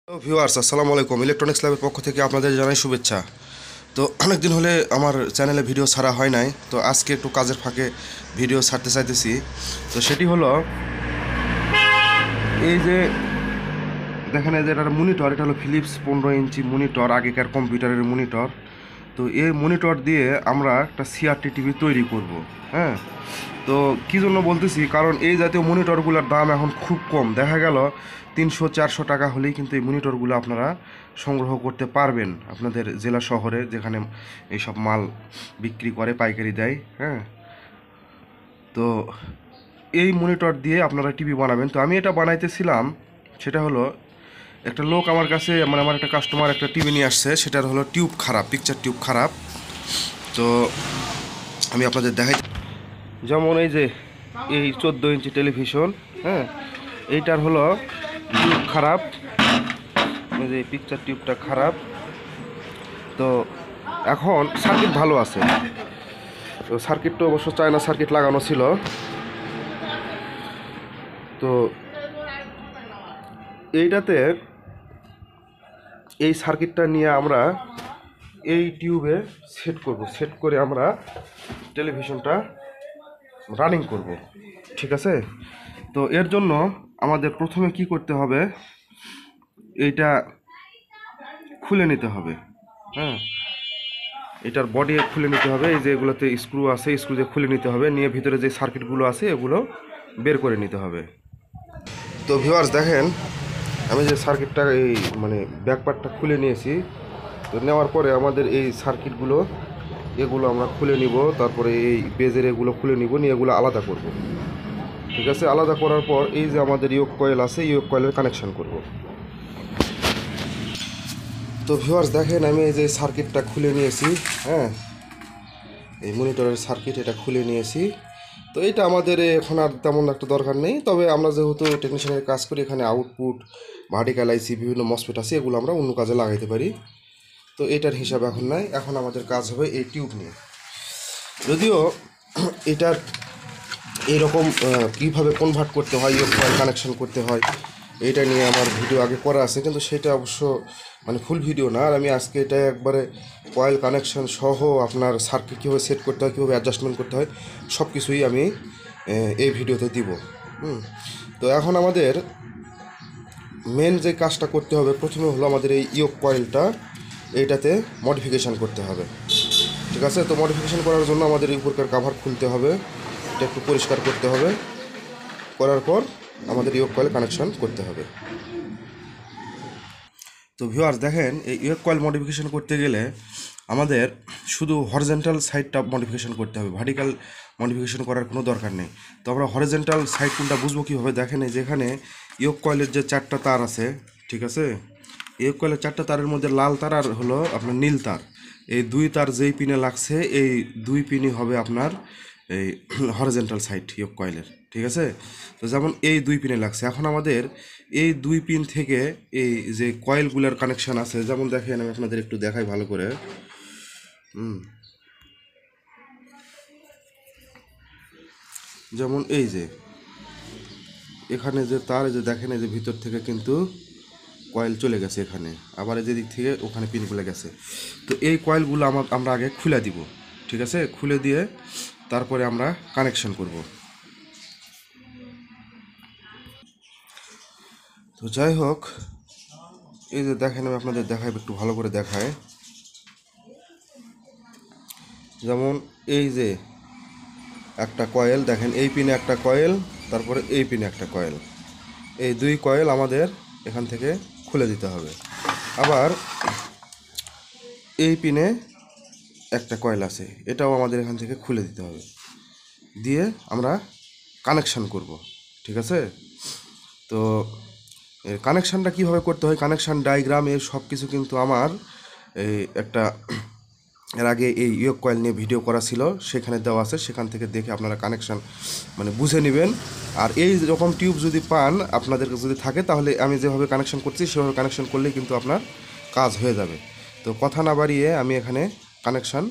Viewers আসসালামু আলাইকুম। Electronics ল্যাবের পক্ষ থেকে আপনাদের জানাই শুভেচ্ছা। তো অনেক দিন হলে আমার চ্যানেলে ভিডিও ছাড়া হয় নাই, তো আজকে একটু কাজের ফাঁকে ভিডিও ছাড়তে চাইতেছি। তো সেটি হলো এই যে দেখেন, এই যে এটা মনিটর, এটা হলো ফিলিপস 15 ইঞ্চি মনিটর, আগেকার কম্পিউটারের মনিটর। তো এই মনিটর দিয়ে আমরা একটা সিআরটি টিভি তৈরি করব। হ্যাঁ, তো কী জন্য বলতেছি, কারণ এই জাতীয় মনিটরগুলোর দাম এখন খুব কম। দেখা গেল 300-400 টাকা হলেই কিন্তু এই মনিটরগুলো আপনারা সংগ্রহ করতে পারবেন আপনাদের জেলা শহরে, যেখানে এইসব মাল বিক্রি করে, পাইকারি দেয়। হ্যাঁ, তো এই মনিটর দিয়ে আপনারা টিভি বানাবেন। তো আমি এটা বানাইতেছিলাম, সেটা হলো একটা লোক আমার কাছে, মানে আমার একটা কাস্টমার একটা টিভি নিয়ে আসছে, সেটার হলো টিউব খারাপ, পিকচার টিউব খারাপ। তো আমি আপনাদের দেখাই, যেমন এই যে এই 14 ইঞ্চি টেলিভিশন, হ্যাঁ, এইটার হলো টিউব খারাপ, এই যে পিকচার টিউবটা খারাপ। তো এখন সার্কিট ভালো আছে, তো সার্কিটটা অবশ্য চায়না সার্কিট লাগানো ছিল। তো এইটাতে এই সার্কিটটা নিয়ে আমরা এই টিউবে সেট করব, সেট করে আমরা টেলিভিশনটা রানিং করব। ঠিক আছে, তো এর জন্য আমাদের প্রথমে কি করতে হবে, এইটা খুলে নিতে হবে। হ্যাঁ, এটার বডি খুলে নিতে হবে, এই যে এগুলোতে স্ক্রু আছে, স্ক্রু দিয়ে খুলে নিতে হবে, নিয়ে ভিতরে যে সার্কিটগুলো আছে এগুলো বের করে নিতে হবে। তো ভিউয়ার্স দেখেন, আমি যে সার্কিটটা এই মানে ব্যাকপার্টটা খুলে নিয়েছি। তো নেওয়ার পরে আমাদের এই সার্কিটগুলো এগুলো আমরা খুলে নিব, তারপরে এই বেজের এগুলো খুলে নিব, নিয়ে এগুলো আলাদা করব। ঠিক আছে, আলাদা করার পর এই যে আমাদের ইয়োগ কয়েল আছে, ইয়োগ কয়েলের কানেকশান করব। তো ভিউয়ার্স দেখেন, আমি এই যে সার্কিটটা খুলে নিয়েছি। হ্যাঁ, এই মনিটরের সার্কিট এটা খুলে নিয়েছি। তো এটা আমাদের এখন আর তেমন একটা দরকার নেই, তবে আমরা যেহেতু টেকনিশিয়ানের কাজ করি, এখানে আউটপুট, ভার্টিক্যাল আইসি, বিভিন্ন মসফেট আছে, এগুলো আমরা অন্য কাজে লাগাইতে পারি। তো এটার হিসাব এখন নাই, এখন আমাদের কাজ হবে এই টিউব নিয়ে। যদিও এটার এইরকম কীভাবে কনভার্ট করতে হয়, কানেকশন করতে হয়, এটা নিয়ে আমার ভিডিও আগে করা আছে, কিন্তু সেটা অবশ্য মানে ফুল ভিডিও না। আর আমি আজকে এটা একবারে কয়েল কানেকশন সহ আপনার সার্কিট কীভাবে সেট করতে হয়, কীভাবে অ্যাডজাস্টমেন্ট করতে হয়, সব কিছুই আমি এই ভিডিওতে দিব। তো এখন আমাদের মেন যে কাজটা করতে হবে, প্রথমে হলো আমাদের এই ইয়োগ কয়েলটা এইটাতে মডিফিকেশান করতে হবে। ঠিক আছে, তো মডিফিকেশান করার জন্য আমাদের এই উপরকার কাভার খুলতে হবে, এটা একটু পরিষ্কার করতে হবে, করার পর আমাদের ইয়োগ কয়েল কানেকশন করতে হবে। তো ভিউয়ার্স দেখেন, এই ইয়োগ কয়েল মডিফিকেশান করতে গেলে আমাদের শুধু হরিজন্টাল সাইডটা মডিফিকেশান করতে হবে, ভার্টিক্যাল মডিফিকেশান করার কোনো দরকার নেই। তো আমরা হরিজন্টাল সাইড কোনটা বুঝবো কীভাবে, দেখেন এই যেখানে ইয়োগ কয়েলের যে 4টা তার আছে, ঠিক আছে, ইয়োগ কয়েলের 4টা তারের মধ্যে লাল তার আর হলো আপনার নীল তার, এই 2 তার যেই পিনে লাগছে, এই 2 পিনই হবে আপনার এই হরিজন্টাল সাইড ইয়োগ কয়েলের। ঠিক আছে, তো যেমন এই 2 পিনে লাগছে, এখন আমাদের এই 2 পিন থেকে এই যে কয়েলগুলোর কানেকশান আছে, যেমন দেখেন আমি আপনাদের একটু দেখাই ভালো করে। যেমন এই যে এখানে যে তার, এই যে দেখেন, এই যে ভিতর থেকে কিন্তু কয়েল চলে গেছে এখানে, আবার এই যে দিক থেকে ওখানে পিনগুলো গেছে। তো এই কয়েলগুলো আমরা আগে খুলে দিব। ঠিক আছে, খুলে দিয়ে তারপরে আমরা কানেকশন করব। তো যাই হোক, এই যে দেখেন আমি আপনাদের দেখাই, একটু ভালো করে দেখায়। যেমন এই যে একটা কয়েল দেখেন, এই পিনে একটা কয়েল, তারপরে এই পিনে একটা কয়েল, এই 2 কয়েল আমাদের এখান থেকে খুলে দিতে হবে। আবার এই পিনে একটা কয়েল আছে, এটাও আমাদের এখান থেকে খুলে দিতে হবে, দিয়ে আমরা কানেকশান করব। ঠিক আছে, তো এর কানেকশানটা কীভাবে করতে হয়, কানেকশান ডায়াগ্রাম, এর সব কিছু কিন্তু আমার এই একটা এর আগে এই ইয়োগ কয়েল নিয়ে ভিডিও করা ছিল, সেখানে দেওয়া আছে, সেখান থেকে দেখে আপনারা কানেকশান মানে বুঝে নেবেন। আর এই রকম টিউব যদি পান, আপনাদের যদি থাকে, তাহলে আমি যেভাবে কানেকশান করছি সেভাবে কানেকশান করলেই কিন্তু আপনার কাজ হয়ে যাবে। তো কথা না বাড়িয়ে আমি এখানে কানেকশান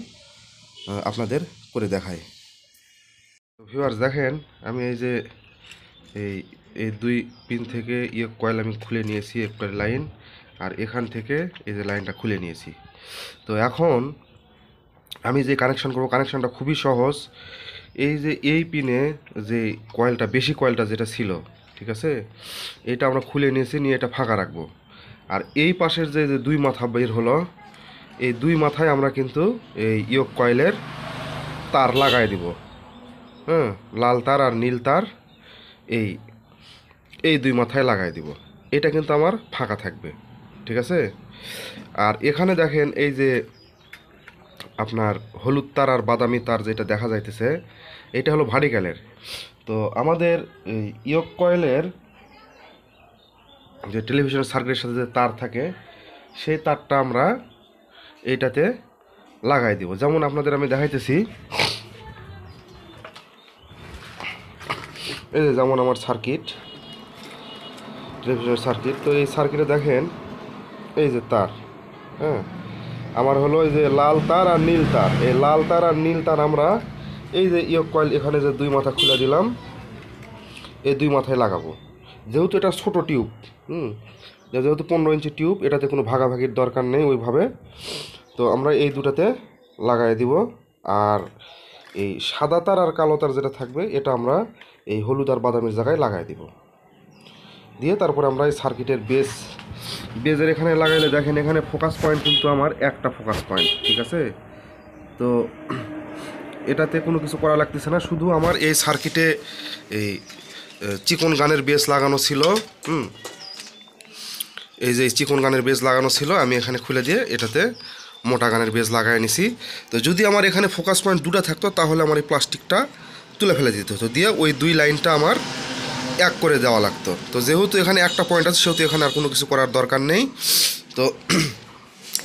আপনাদের করে দেখাই। তো ভিউয়ার্স দেখেন, আমি এই যে এই এই 2 পিন থেকে ইয়োগ কয়েল আমি খুলে নিয়েছি, একটা লাইন, আর এখান থেকে এই যে লাইনটা খুলে নিয়েছি। তো এখন আমি যে কানেকশন করব, কানেকশনটা খুবই সহজ। এই যে এই পিনে যে কয়েলটা, বেশি কয়েলটা যেটা ছিল, ঠিক আছে, এটা আমরা খুলে নিয়েছি, নিয়ে এটা ফাঁকা রাখবো। আর এই পাশের যে যে দুই মাথা বের হলো, এই দুই মাথায় আমরা কিন্তু এই ইয়োক কয়েলের তার লাগাই দিব। হ্যাঁ, লাল তার আর নীল তার এই এই দুই মাথায় লাগাই দিব। এটা কিন্তু আমার ফাঁকা থাকবে, ঠিক আছে। আর এখানে দেখেন এই যে আপনার হলুদ তার আর বাদামি তার যেটা দেখা যাইতেছে, এটা হলো ভার্টিক্যালের। তো আমাদের এই ইয়োক কয়েলের যে টেলিভিশনের সার্কিটের সাথে যে তার থাকে, সেই তারটা আমরা এইটাতে লাগাই দিব। যেমন আপনাদের আমি দেখাইতেছি, এই যে যেমন আমার সার্কিট, টেলিভিশনের সার্কিট। তো এই সার্কিটে দেখেন এই যে তার, হ্যাঁ, আমার হলো এই যে লাল তার আর নীল তার। এই লাল তার আর নীল তার আমরা এই যে ইয়োক কয়েল এখানে যে দুই মাথা খুলে দিলাম, এই দুই মাথায় লাগাবো। যেহেতু এটা ছোটো টিউব, যেহেতু 15 ইঞ্চি টিউব, এটাতে কোনো ভাগাভাগির দরকার নেই ওইভাবে। তো আমরা এই দুটাতে লাগাই দিব। আর এই সাদা তার আর কালো তার যেটা থাকবে, এটা আমরা এই হলুদ আর বাদামের জায়গায় লাগাই দিব। দিয়ে তারপরে আমরা এই সার্কিটের বেজের এখানে লাগাইলে দেখেন এখানে ফোকাস পয়েন্ট কিন্তু আমার একটা ফোকাস পয়েন্ট, ঠিক আছে। তো এটাতে কোনো কিছু করা লাগতেছে না, শুধু আমার এই সার্কিটে এই চিকন গানের বেস লাগানো ছিল। এই যে চিকন গানের বেস লাগানো ছিল, আমি এখানে খুলে দিয়ে এটাতে মোটা গানের বেস লাগাই নিছি। তো যদি আমার এখানে ফোকাস পয়েন্ট দুটো থাকতো, তাহলে আমার এই প্লাস্টিকটা তুলে ফেলে দিতে হতো, দিয়ে ওই দুই লাইনটা আমার এক করে দেওয়া লাগতো। তো যেহেতু এখানে একটা পয়েন্ট আছে, সেহেতু এখানে আর কোনো কিছু করার দরকার নেই। তো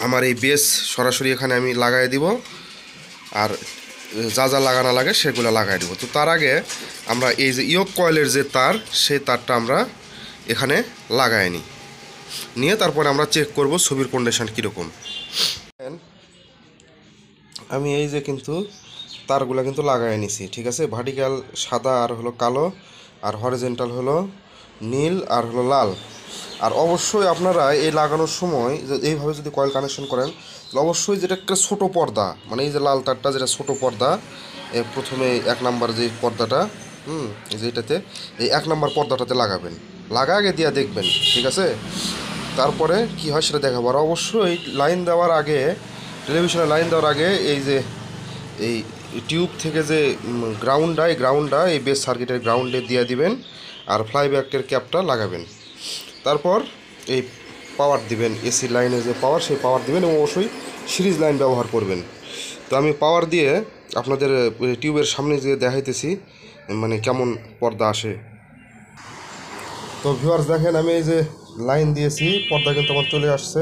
আমার এই বেস সরাসরি এখানে আমি লাগাই দিব, আর যা যা লাগানো লাগে সেগুলো লাগাই দিব। তো তার আগে আমরা এই যে ইয়োক কয়েলের যে তার, সেই তারটা আমরা এখানে লাগাই নিয়ে তারপরে আমরা চেক করব ছবির কন্ডিশন কীরকম। আমি এই যে কিন্তু তারগুলো কিন্তু লাগাই নিছি, ঠিক আছে। ভার্টিক্যাল সাদা আর হলো কালো, আর হরিজন্টাল হলো নীল আর হলো লাল। আর অবশ্যই আপনারা এই লাগানোর সময় এইভাবে যদি কয়েল কানেকশন করেন, তাহলে অবশ্যই যেটা একটা ছোটো পর্দা, মানে এই যে লাল তারটা যেটা ছোটো পর্দা, প্রথমে 1 নাম্বার যে পর্দাটা, যেটাতে এই 1 নাম্বার পর্দাটাতে লাগাবেন, লাগা আগে দিয়া দেখবেন, ঠিক আছে। তারপরে কি হয় সেটা দেখাবো। আর অবশ্যই লাইন দেওয়ার আগে, টেলিভিশনে লাইন দেওয়ার আগে এই যে এই টিউব থেকে যে গ্রাউন্ডটা এই বেস সার্কিটের গ্রাউন্ডে দিয়ে দিবেন, আর ফ্লাইব্যাকের ক্যাপটা লাগাবেন। তারপর এই পাওয়ার দিবেন, এসি লাইনে যে পাওয়ার, সেই পাওয়ার দিবেন, এবং অবশ্যই সিরিজ লাইন ব্যবহার করবেন। তো আমি পাওয়ার দিয়ে আপনাদের টিউবের সামনে যে দেখাইতেছি মানে কেমন পর্দা আসে। তো ভিউয়ার্স দেখেন, আমি এই যে লাইন দিয়েছি, পর্দা কিন্তু আমার চলে আসছে।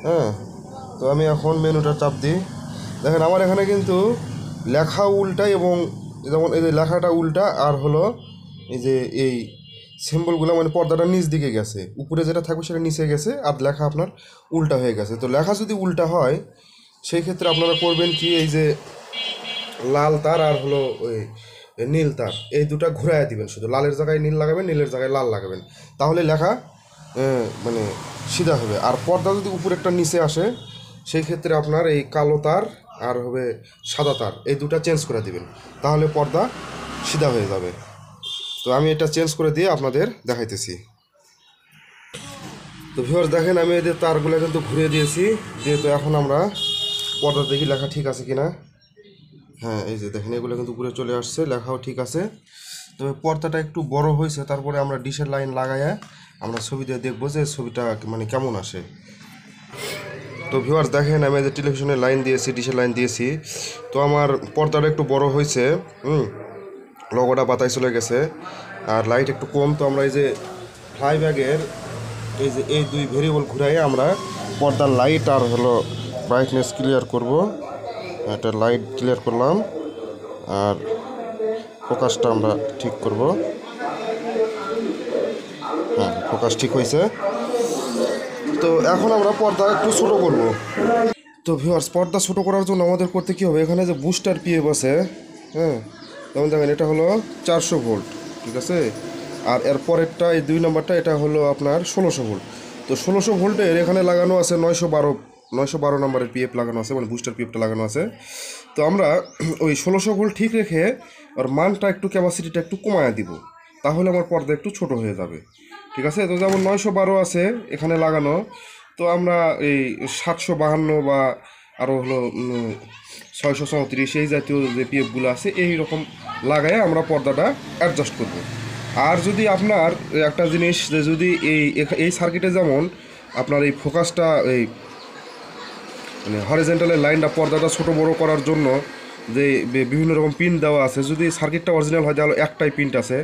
হ্যাঁ, তো আমি এখন মেনুটা চাপ দিই। দেখেন আমার এখানে কিন্তু লেখা উল্টা, এবং যেমন এই যে লেখাটা উল্টা, আর হলো এই যে এই সিম্বলগুলো মানে পর্দাটা নিচ দিকে গেছে, উপরে যেটা থাকবে সেটা নিচে গেছে, আর লেখা আপনার উল্টা হয়ে গেছে। তো লেখা যদি উল্টা হয়, সেই ক্ষেত্রে আপনারা করবেন কি, এই যে লাল তার আর হলো ওই নীল তার, এই দুটা ঘুরাইয়া দিবেন, শুধু লালের জায়গায় নীল লাগাবেন, নীলের জায়গায় লাল লাগাবেন, তাহলে লেখা মানে সিধা হবে। আর পর্দা যদি উপরে একটা নিচে আসে, সেই ক্ষেত্রে আপনার এই কালো তার আর হবে সাদা তার, এই দুটা চেঞ্জ করে দিবেন, তাহলে পর্দা সিধা হয়ে যাবে। তো আমি এটা চেঞ্জ করে দিয়ে আপনাদের দেখাইতেছি। তো ভিউয়ার্স দেখেন, আমি এদের তারগুলো কিন্তু ঘুরিয়ে দিয়েছি, যেহেতু এখন আমরা পর্দা দেখি লেখা ঠিক আছে কিনা। হ্যাঁ, এই যে দেখেন এগুলো কিন্তু উপরে চলে আসছে, লেখাও ঠিক আছে। তবে পর্দাটা একটু বড় হয়েছে, তারপরে আমরা ডিশের লাইন লাগাইয়া আমরা ছবি দিয়ে দেখবো যে ছবিটা মানে কেমন আসে। তো ভিউয়ার্স দেখেন, আমি যে টেলিভিশনের লাইন দিয়েছি, ডিশের লাইন দিয়েছি, তো আমার পর্দাটা একটু বড় হয়েছে, লগোটা পাতায় চলে গেছে, আর লাইট একটু কম। তো আমরা এই যে ফ্লাইব্যাগের এই যে এই দুই ভেরিয়েবল ঘুরাইয়ে আমরা পর্দার লাইট আর হলো ব্রাইটনেস ক্লিয়ার করব। এটা লাইট ক্লিয়ার করলাম, আর ফোকাসটা আমরা ঠিক করব। হ্যাঁ, ফোকাস ঠিক হয়েছে। তো এখন আমরা পর্দা একটু ছোটো করব। তো ভিউয়ার্স, পর্দা ছোটো করার জন্য আমাদের করতে কী হবে, এখানে যে বুস্টার পিএফ আছে, হ্যাঁ, যেমন দেখেন এটা হলো 400 ভোল্ট, ঠিক আছে। আর এর পরেরটা এই 2 নম্বরটা, এটা হলো আপনার 1600 ভোল্ট। তো 1600 ভোল্টের এখানে লাগানো আছে 912 নম্বরের পিএফ লাগানো আছে, মানে বুস্টার পিএফটা লাগানো আছে। তো আমরা ওই 1600 ভোল্ট ঠিক রেখে আর মানটা একটু ক্যাপাসিটিটা একটু কমায় দিব, তাহলে আমার পর্দা একটু ছোট হয়ে যাবে। ঠিক আছে, তো যেমন 912 আছে এখানে লাগানো, তো আমরা এই 752 বা আরও হলো 634 এই জাতীয় যে পিএফগুলো আছে এই রকম লাগায় আমরা পর্দাটা অ্যাডজাস্ট করব। আর যদি আপনার একটা জিনিস, যে যদি এই সার্কিটে যেমন আপনার এই ফোকাসটা এই মানে হরিজন্টালের লাইনটা পর্দাটা ছোট বড় করার জন্য যে বিভিন্ন রকম পিন দেওয়া আছে, যদি সার্কিটটা অরিজিনাল হয় তাহলে একটাই পিন আছে,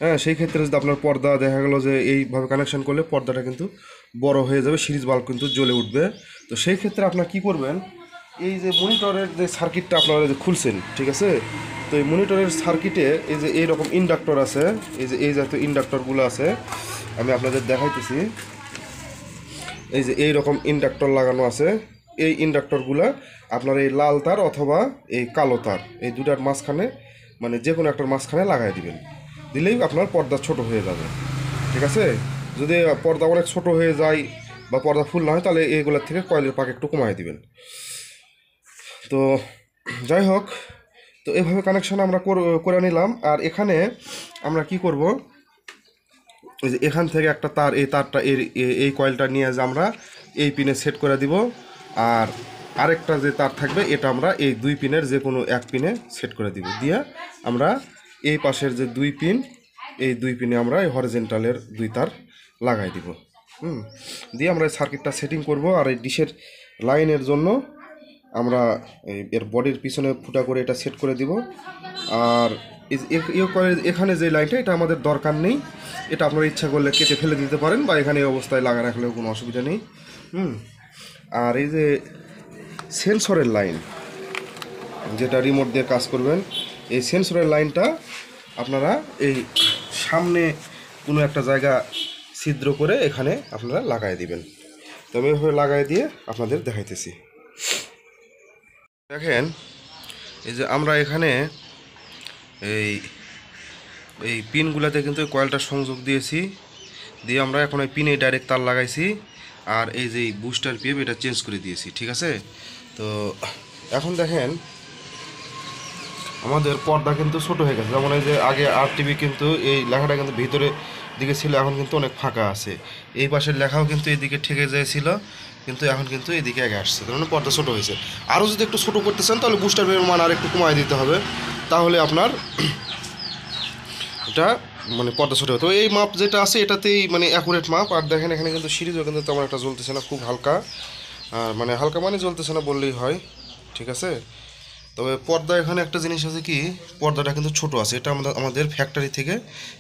হ্যাঁ, সেই ক্ষেত্রে যদি আপনার পর্দা দেখা গেলো যে এইভাবে কানেকশন করলে পর্দাটা কিন্তু বড় হয়ে যাবে, সিরিজ বাল্ব কিন্তু জ্বলে উঠবে। তো সেই ক্ষেত্রে আপনার কি করবেন, এই যে মনিটরের যে সার্কিটটা আপনারা যে খুলছেন, ঠিক আছে, তো এই মনিটরের সার্কিটে এই যে এইরকম ইন্ডাক্টর আছে, এই যে এই জাতীয় ইন্ডাক্টরগুলো আছে, আমি আপনাদের দেখাইতেছি। এই যে এইরকম ইন্ডাক্টর লাগানো আছে, এই ইন্ডাক্টরগুলো আপনার এই লাল তার অথবা এই কালো তার এই দুটার মাঝখানে, মানে যে কোনো একটার মাঝখানে লাগাই দিবেন, দিলেই আপনার পর্দা ছোট হয়ে যাবে। ঠিক আছে, যদি পর্দা অনেক ছোট হয়ে যায় বা পর্দা ফুল না হয় তাহলে এইগুলোর থেকে কয়েলের পাক একটু কমাই দিবেন। তো যাই হোক, তো এভাবে কানেকশন আমরা করে নিলাম। আর এখানে আমরা কি করব, এই যে এখান থেকে একটা তার, এই তারটা এই কয়েলটা নিয়ে যে আমরা এই পিনে সেট করে দিব, আর আরেকটা যে তার থাকবে এটা আমরা এই দুই পিনের যে কোনো এক পিনে সেট করে দিব, দিয়ে আমরা এই পাশের যে দুই পিন, এই দুই পিনে আমরা এই হরিজন্টালের দুই তার লাগাই দিব। দিয়ে আমরা এই সার্কিটটা সেটিং করব। আর এই ডিশের লাইনের জন্য আমরা এর বডির পিছনে ফুটা করে এটা সেট করে দিব। আর এখানে যে লাইনটা, এটা আমাদের দরকার নেই, এটা আপনারা ইচ্ছা করলে কেটে ফেলে দিতে পারেন বা এখানে এই অবস্থায় লাগা রাখলেও কোনো অসুবিধা নেই। আর এই যে সেন্সরের লাইন, যেটা রিমোট দিয়ে কাজ করবেন, এই সেন্সরের লাইনটা আপনারা এই সামনে কোনো একটা জায়গা ছিদ্র করে এখানে আপনারা লাগাই দিবেন। তো আমি এভাবে লাগাই দিয়ে আপনাদের দেখাইতেছি। দেখেন, এই যে আমরা এখানে এই পিনগুলোতে কিন্তু কয়েলটা সংযোগ দিয়েছি, দিয়ে আমরা এখন ওই পিনে ডাইরেক্ট তার লাগাইছি। আর এই যে বুস্টার পিএফ এটা চেঞ্জ করে দিয়েছি। ঠিক আছে, তো এখন দেখেন আমাদের পর্দা কিন্তু ছোট হয়ে গেছে। যেমন এই যে আগে RTV কিন্তু এই লেখাটা কিন্তু ভিতরে দিকে ছিল, এখন কিন্তু অনেক ফাঁকা আছে। এই পাশের লেখাও কিন্তু এইদিকে ঠেকে যাইছিল, কিন্তু এখন কিন্তু এদিকে আগে আসছে, তার মানে পর্দা ছোটো হয়েছে। আরও যদি একটু ছোটো করতে চান তাহলে বুস্টার পিএফের মান আর একটু কমায় দিতে হবে, তাহলে আপনার এটা মানে পর্দা ছোটো হবে। তো এই মাপ যেটা আছে এটাতেই মানে অ্যাকুরেট মাপ। আর দেখেন এখানে কিন্তু সিরিজও কিন্তু তেমন একটা জ্বলতেছে না, খুব হালকা, আর মানে হালকা মানে জ্বলতেছে না বললেই হয়। ঠিক আছে, তবে পর্দা এখানে একটা জিনিস আছে কি, পর্দাটা কিন্তু ছোট আছে, এটা আমাদের ফ্যাক্টরি থেকে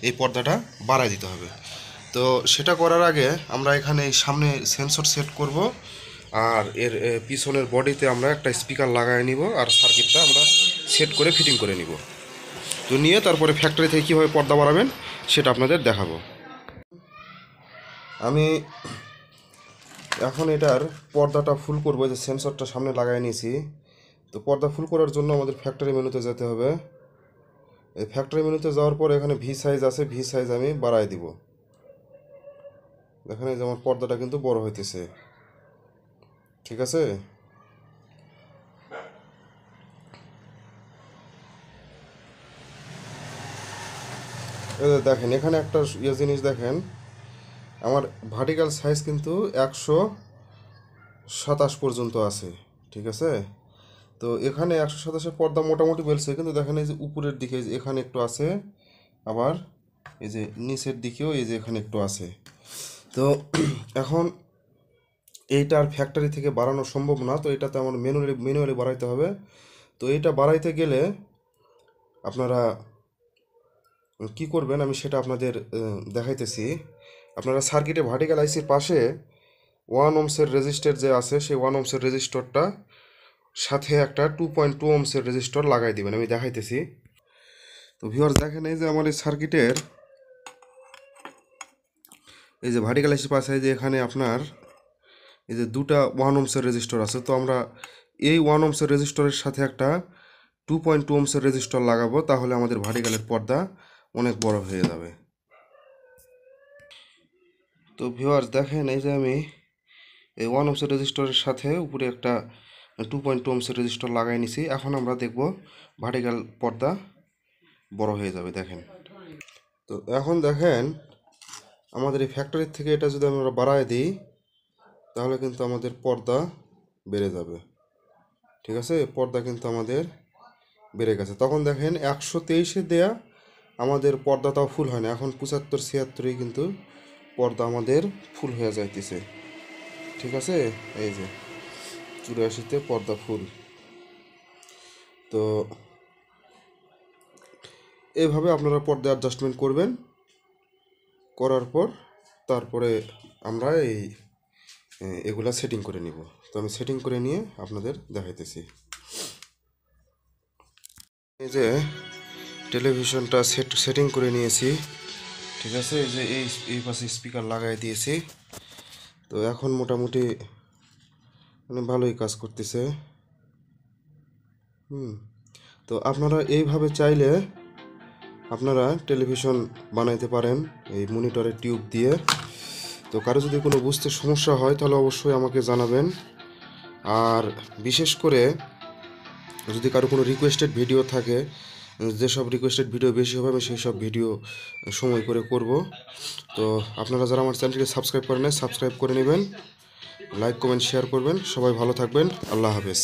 এই পর্দাটা বাড়ায় দিতে হবে। তো সেটা করার আগে আমরা এখানে সামনে সেন্সর সেট করব, আর এর পিছনের বডিতে আমরা একটা স্পিকার লাগায় নিব, আর সার্কিটটা আমরা সেট করে ফিটিং করে নিব। তো নিয়ে তারপরে ফ্যাক্টরি থেকে কীভাবে পর্দা বাড়াবেন সেটা আপনাদের দেখাবো। আমি এখন এটার পর্দাটা ফুল করবো, যে সেন্সরটা সামনে লাগাই নিয়েছি। তো পর্দা ফুল করার জন্য আমাদের ফ্যাক্টরি মেনুতে যেতে হবে। এই ফ্যাক্টরি মেনুতে যাওয়ার পর এখানে ভি সাইজ আছে, ভি সাইজ আমি বাড়াই দিব। দেখেন এই যে আমার পর্দাটা কিন্তু বড় হইতেছে। ঠিক আছে, এই যে দেখেন এখানে একটা জিনিস দেখেন, আমার ভার্টিক্যাল সাইজ কিন্তু 127 পর্যন্ত আছে। ঠিক আছে, তো এখানে 127-এর পর্দা মোটামুটি বেলছে, কিন্তু দেখেন এই যে উপরের দিকে এখানে একটু আছে, আবার এই যে নিচের দিকেও এই যে এখানে একটু আছে। তো এখন এইটার ফ্যাক্টরি থেকে বাড়ানো সম্ভব না, তো এটাতে আমার ম্যানুয়ালি বাড়াইতে হবে। তো এইটা বাড়াইতে গেলে আপনারা কি করবেন আমি সেটা আপনাদের দেখাইতেছি। আপনারা সার্কিটে ভার্টিক্যাল আইসির পাশে 1 ওহমের রেজিস্টার যে আছে, সেই 1 ওহমের রেজিস্টরটা সাথে একটা 2.2 ওহমের রেজিস্টর লাগাই দিবেন, আমি দেখাইতেছি। তো ভিউয়ার্স দেখেন এই যে আমার এই সার্কিটের এই যে ভার্টিক্যাল আইসির পাশে যে এখানে আপনার এই যে দুটা 1 ওহমের রেজিস্টর আছে। তো আমরা এই 1 ওহমের রেজিস্টরের সাথে একটা 2.2 ওহমের রেজিস্টর লাগাবো, তাহলে আমাদের ভার্টিক্যালের পর্দা অনেক বড় হয়ে যাবে। তো ভিউয়ার্স দেখেন, এই যে আমি এই 1 ohms রেজিস্টরের সাথে উপরে একটা 2.2 ohms রেজিস্টর লাগাই নিছি। এখন আমরা দেখব ভার্টিক্যাল পর্দা বড় হয়ে যাবে। দেখেন, তো এখন দেখেন আমাদের এই ফ্যাক্টরির থেকে এটা যদি আমরা বাড়ায় দিই তাহলে কিন্তু আমাদের পর্দা বেড়ে যাবে। ঠিক আছে, পর্দা কিন্তু আমাদের বেড়ে গেছে। তখন দেখেন 123-এ দেয়া আমাদের পর্দাটাও ফুল হয় না, এখন 75-76-এই কিন্তু পর্দা আমাদের ফুল হয়ে যাইতেছে। ঠিক আছে, এই যে 84-তে পর্দা ফুল। তো এইভাবে আপনারা পর্দা অ্যাডজাস্টমেন্ট করবেন, করার পর তারপরে আমরা এগুলা সেটিং করে নিব। তো আমি সেটিং করে নিয়ে আপনাদের দেখাইতেছি। এই যে টেলিভিশনটা সেটিং করে নিয়েছি। ঠিক আছে, এই যে এই পাশে স্পিকার লাগাই দিয়েছি। তো এখন মোটামুটি মানে ভালোই কাজ করতেছে। তো আপনারা এইভাবে চাইলে আপনারা টেলিভিশন বানাইতে পারেন এই মনিটরের টিউব দিয়ে। তো কারো যদি কোনো বুঝতে সমস্যা হয় তাহলে অবশ্যই আমাকে জানাবেন। আর বিশেষ করে যদি কারো কোনো রিকোয়েস্টেড ভিডিও থাকে, যেসব রিকোয়েস্টেড ভিডিও বেশি হবে আমি সেই সব ভিডিও সময় করে করব। তো আপনারা যারা আমার চ্যানেলটিকে সাবস্ক্রাইব করেন নাই সাবস্ক্রাইব করে নেবেন, লাইক কমেন্ট শেয়ার করবেন। সবাই ভালো থাকবেন, আল্লাহ হাফেজ।